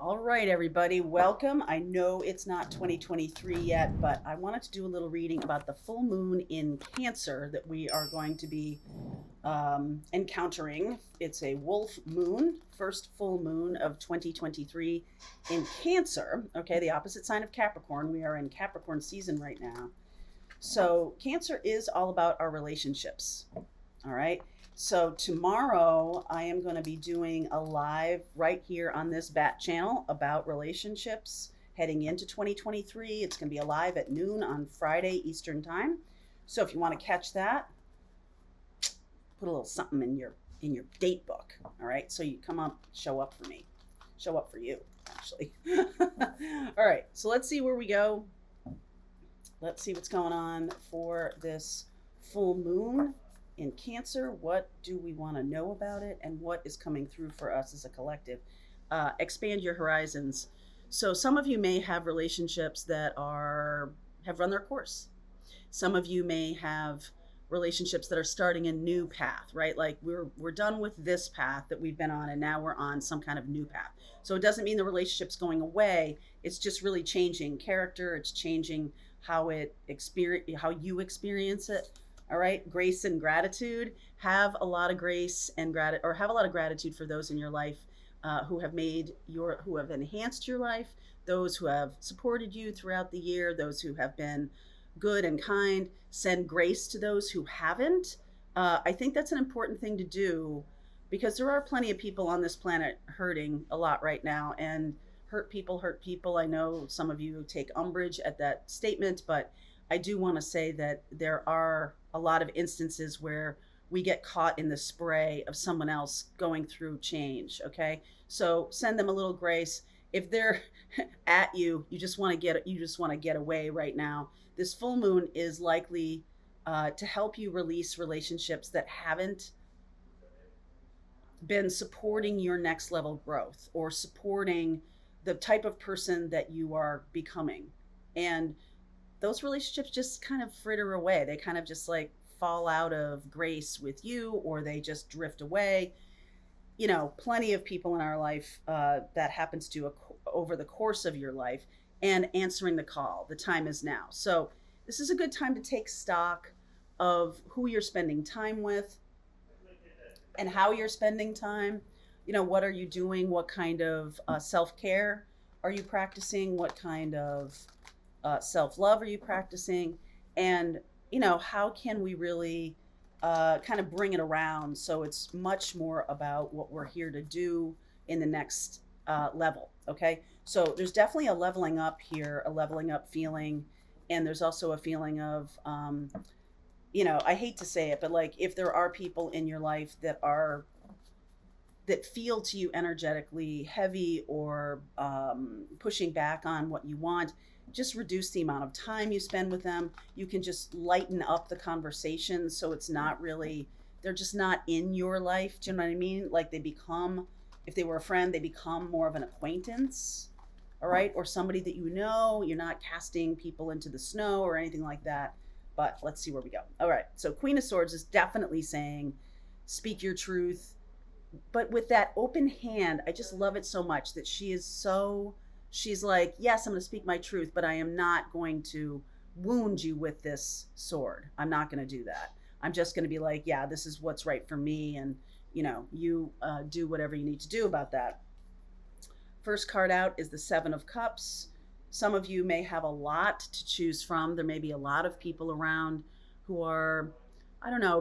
All right, everybody, welcome. I know it's not 2023 yet, but I wanted to do a little reading about the full moon in Cancer that we are going to be encountering. It's a wolf moon, first full moon of 2023 in Cancer. Okay, the opposite sign of Capricorn. We are in Capricorn season right now. So, Cancer is all about our relationships. All right. So tomorrow I am going to be doing a live right here on this Bat channel about relationships heading into 2023. It's going to be a live at noon on Friday Eastern time. So if you want to catch that, put a little something in your date book. All right. So you come up, show up for me, show up for you, actually. All right. So let's see where we go. Let's see what's going on for this full moon in Cancer. What do we want to know about it, and what is coming through for us as a collective? Expand your horizons. So some of you may have relationships that have run their course. Some of you may have relationships that are starting a new path, right? Like we're done with this path that we've been on, and now we're on some kind of new path. So it doesn't mean the relationship's going away. It's just really changing character. It's changing how you experience it. All right, grace and gratitude. Have a lot of grace and have a lot of gratitude for those in your life who have enhanced your life, those who have supported you throughout the year, those who have been good and kind. Send grace to those who haven't. I think that's an important thing to do, because there are plenty of people on this planet hurting a lot right now, and hurt people. I know some of you take umbrage at that statement, but I do want to say that there are a lot of instances where we get caught in the spray of someone else going through change. Okay. So send them a little grace. If they're at you, you just want to get away right now. This full moon is likely to help you release relationships that haven't been supporting your next level growth or supporting the type of person that you are becoming. And those relationships just kind of fritter away. They kind of just like fall out of grace with you, or they just drift away. Plenty of people in our life that happens to over the course of your life, and answering the call. The time is now. So this is a good time to take stock of who you're spending time with and how you're spending time. What are you doing? What kind of self-care are you practicing? What kind of self-love are you practicing? And how can we really kind of bring it around so it's much more about what we're here to do in the next level. Okay, so there's definitely a leveling up here, a leveling up feeling. And there's also a feeling of I hate to say it, but like, if there are people in your life that feel to you energetically heavy, or pushing back on what you want, just reduce the amount of time you spend with them. You can just lighten up the conversation, so it's not really, they're just not in your life. Do you know what I mean? Like, if they were a friend, they become more of an acquaintance. All right. Or somebody that you're not casting people into the snow or anything like that. But let's see where we go. All right. So Queen of Swords is definitely saying, speak your truth. But with that open hand, I just love it so much that she's like, yes, I'm going to speak my truth, but I am not going to wound you with this sword. I'm not going to do that. I'm just going to be like, yeah, this is what's right for me. And, you do whatever you need to do about that. First card out is the Seven of Cups. Some of you may have a lot to choose from. There may be a lot of people around who are, I don't know,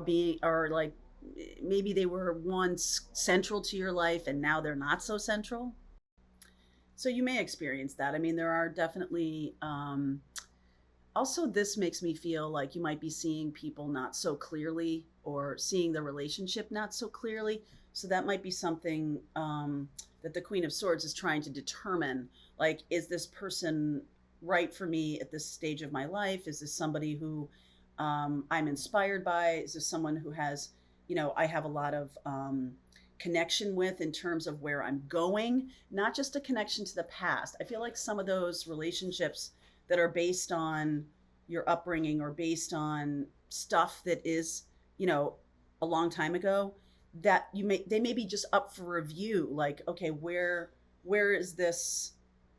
maybe they were once central to your life and now they're not so central. So you may experience that. I mean, there are definitely, also this makes me feel like you might be seeing people not so clearly, or seeing the relationship not so clearly. So that might be something that the Queen of Swords is trying to determine. Like, is this person right for me at this stage of my life? Is this somebody who I'm inspired by? Is this someone who has, I have a lot of connection with in terms of where I'm going, not just a connection to the past. I feel like some of those relationships that are based on your upbringing, or based on stuff that is, a long time ago, that they may be just up for review. Like, okay, where is this,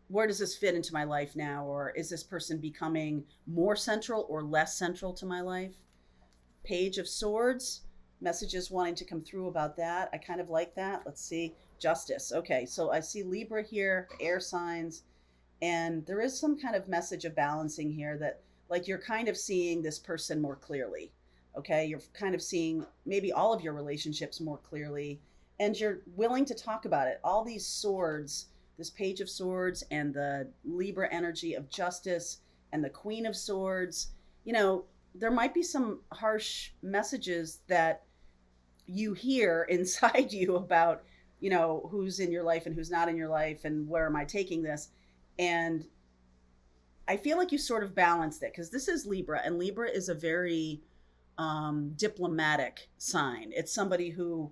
where does this fit into my life now? Or is this person becoming more central or less central to my life? Page of Swords, messages wanting to come through about that. I kind of like that. Let's see. Justice. Okay, so I see Libra here, air signs, and there is some kind of message of balancing here that, like, you're kind of seeing this person more clearly. Okay, you're kind of seeing maybe all of your relationships more clearly, and you're willing to talk about it. All these swords, this Page of Swords and the Libra energy of justice and the Queen of Swords, you know, there might be some harsh messages that you hear inside you about, you know, who's in your life and who's not in your life and where am I taking this. And I feel like you sort of balanced it because this is Libra, and Libra is a very diplomatic sign. It's somebody who,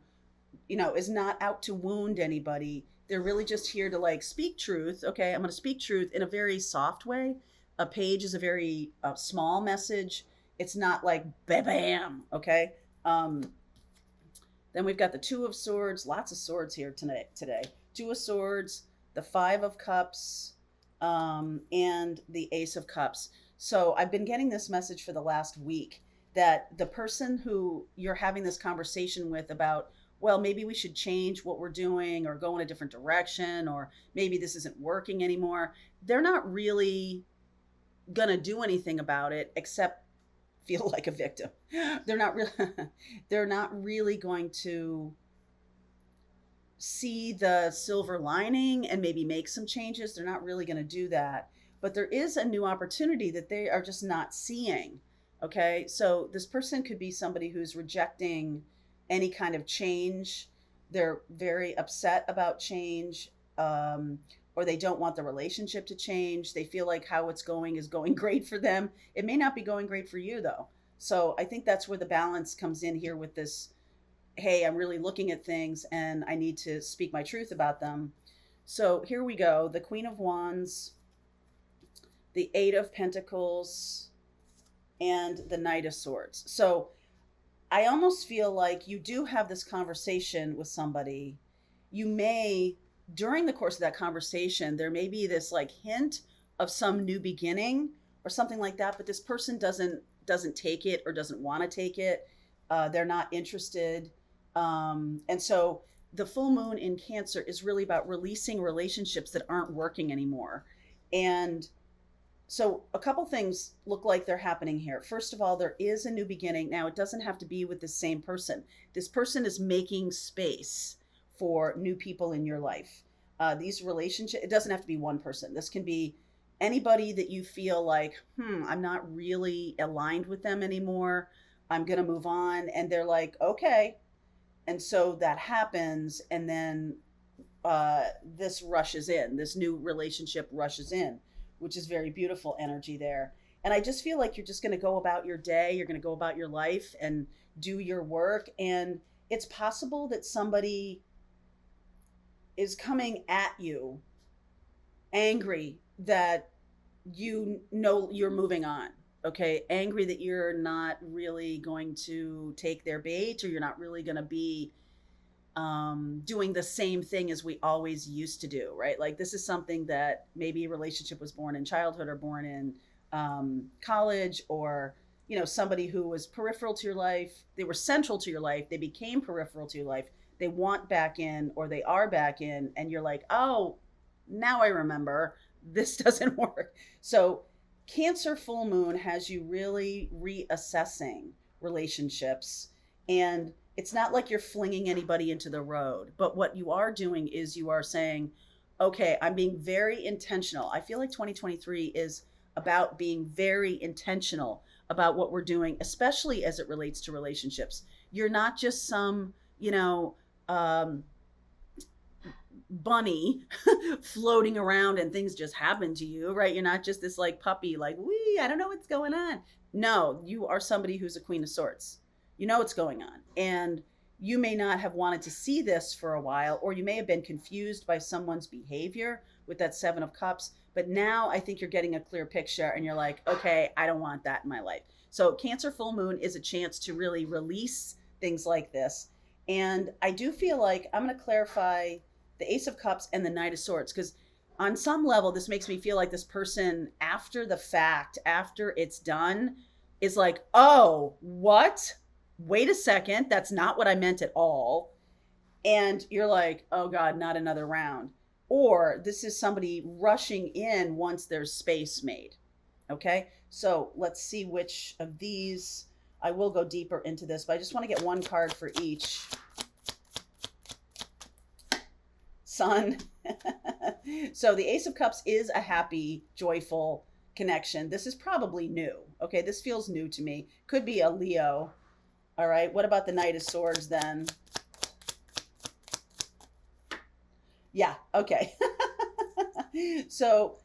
you know, is not out to wound anybody. They're really just here to, like, speak truth. Okay, I'm going to speak truth in a very soft way. A page is a very small message. It's not like bam, okay? Then we've got the Two of Swords, lots of swords here today. Two of Swords, the Five of Cups, and the Ace of Cups. So I've been getting this message for the last week that the person who you're having this conversation with about, well, maybe we should change what we're doing or go in a different direction, or maybe this isn't working anymore, they're not really going to do anything about it except feel like a victim. They're not really they're not really going to see the silver lining and maybe make some changes. They're not really going to do that. But there is a new opportunity that they are just not seeing. Okay? So this person could be somebody who's rejecting any kind of change. They're very upset about change, or they don't want the relationship to change. They feel like how it's going is going great for them. It may not be going great for you, though. So I think that's where the balance comes in here with this. Hey, I'm really looking at things and I need to speak my truth about them. So here we go. The Queen of Wands, the Eight of Pentacles, and the Knight of Swords. So I almost feel like you do have this conversation with somebody. You may, during the course of that conversation, there may be this like hint of some new beginning or something like that, but this person doesn't take it or doesn't want to take it. They're not interested. And so the full moon in Cancer is really about releasing relationships that aren't working anymore. And so a couple things look like they're happening here. First of all, there is a new beginning. Now, it doesn't have to be with the same person. This person is making space for new people in your life. These relationships, it doesn't have to be one person. This can be anybody that you feel like, I'm not really aligned with them anymore. I'm going to move on. And they're like, okay. And so that happens. And then this rushes in. This new relationship rushes in, which is very beautiful energy there. And I just feel like you're just going to go about your day. You're going to go about your life and do your work. And it's possible that somebody is coming at you angry that you know you're moving on. Okay, angry that you're not really going to take their bait, or you're not really going to be doing the same thing as we always used to do, right? Like this is something that maybe a relationship was born in childhood or born in college, or, you know, somebody who was peripheral to your life. They were central to your life. They became peripheral to your life. They want back in, or they are back in, and you're like, oh, now I remember this doesn't work. So Cancer full moon has you really reassessing relationships, and it's not like you're flinging anybody into the road, but what you are doing is you are saying, okay, I'm being very intentional. I feel like 2023 is about being very intentional about what we're doing, especially as it relates to relationships. You're not just some, you know, bunny floating around and things just happen to you, right? You're not just this like puppy, like, wee, I don't know what's going on. No, you are somebody who's a Queen of Swords. You know what's going on. And you may not have wanted to see this for a while, or you may have been confused by someone's behavior with that Seven of Cups. But now I think you're getting a clear picture and you're like, okay, I don't want that in my life. So Cancer full moon is a chance to really release things like this. And I do feel like I'm going to clarify the Ace of Cups and the Knight of Swords, because on some level, this makes me feel like this person, after the fact, after it's done, is like, oh, what? Wait a second. That's not what I meant at all. And you're like, oh God, not another round. Or this is somebody rushing in once there's space made. Okay. So let's see which of these. I will go deeper into this, but I just want to get one card for each. Sun. So the Ace of Cups is a happy, joyful connection. This is probably new. Okay. This feels new to me. Could be a Leo. All right. What about the Knight of Swords then? Yeah. Okay. So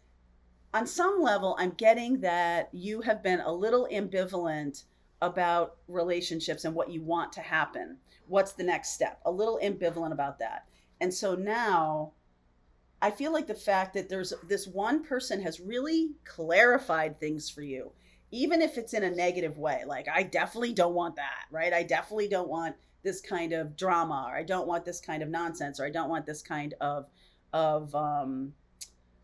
on some level, I'm getting that you have been a little ambivalent about relationships and what you want to happen. What's the next step? A little ambivalent about that. And so now I feel like the fact that there's this one person has really clarified things for you, even if it's in a negative way. Like, I definitely don't want that, right? I definitely don't want this kind of drama, or I don't want this kind of nonsense, or I don't want this kind of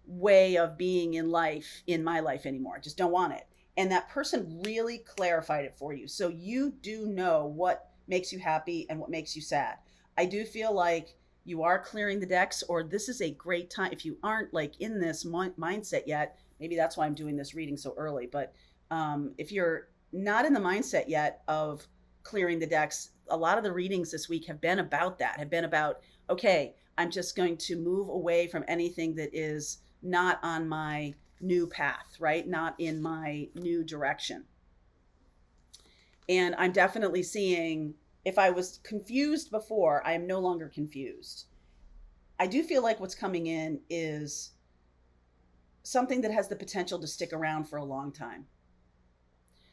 way of being in life, in my life anymore. I just don't want it. And that person really clarified it for you. So you do know what makes you happy and what makes you sad. I do feel like you are clearing the decks, or this is a great time. If you aren't like in this mindset yet, maybe that's why I'm doing this reading so early. But if you're not in the mindset yet of clearing the decks, a lot of the readings this week have been about that, have been about, okay, I'm just going to move away from anything that is not on my new path, right? Not in my new direction. And I'm definitely seeing, if I was confused before, I am no longer confused. I do feel like what's coming in is something that has the potential to stick around for a long time.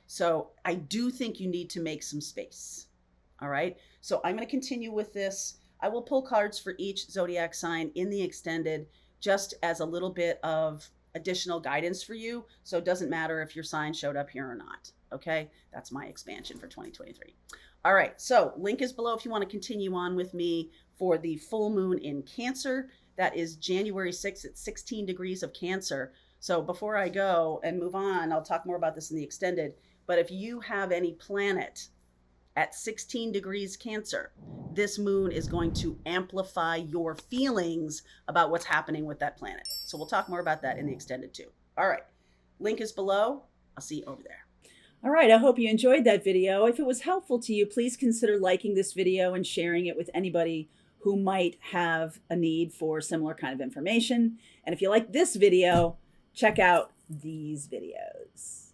So I do think you need to make some space. All right. So I'm going to continue with this. I will pull cards for each zodiac sign in the extended, just as a little bit of additional guidance for you. So it doesn't matter if your sign showed up here or not. Okay. That's my expansion for 2023. All right. So link is below if you want to continue on with me for the full moon in Cancer. That is January 6th at 16 degrees of Cancer. So before I go and move on, I'll talk more about this in the extended. But if you have any planet at 16 degrees Cancer, this moon is going to amplify your feelings about what's happening with that planet. So we'll talk more about that in the extended too. All right. Link is below. I'll see you over there. All right, I hope you enjoyed that video. If it was helpful to you, please consider liking this video and sharing it with anybody who might have a need for similar kind of information. And if you like this video, check out these videos.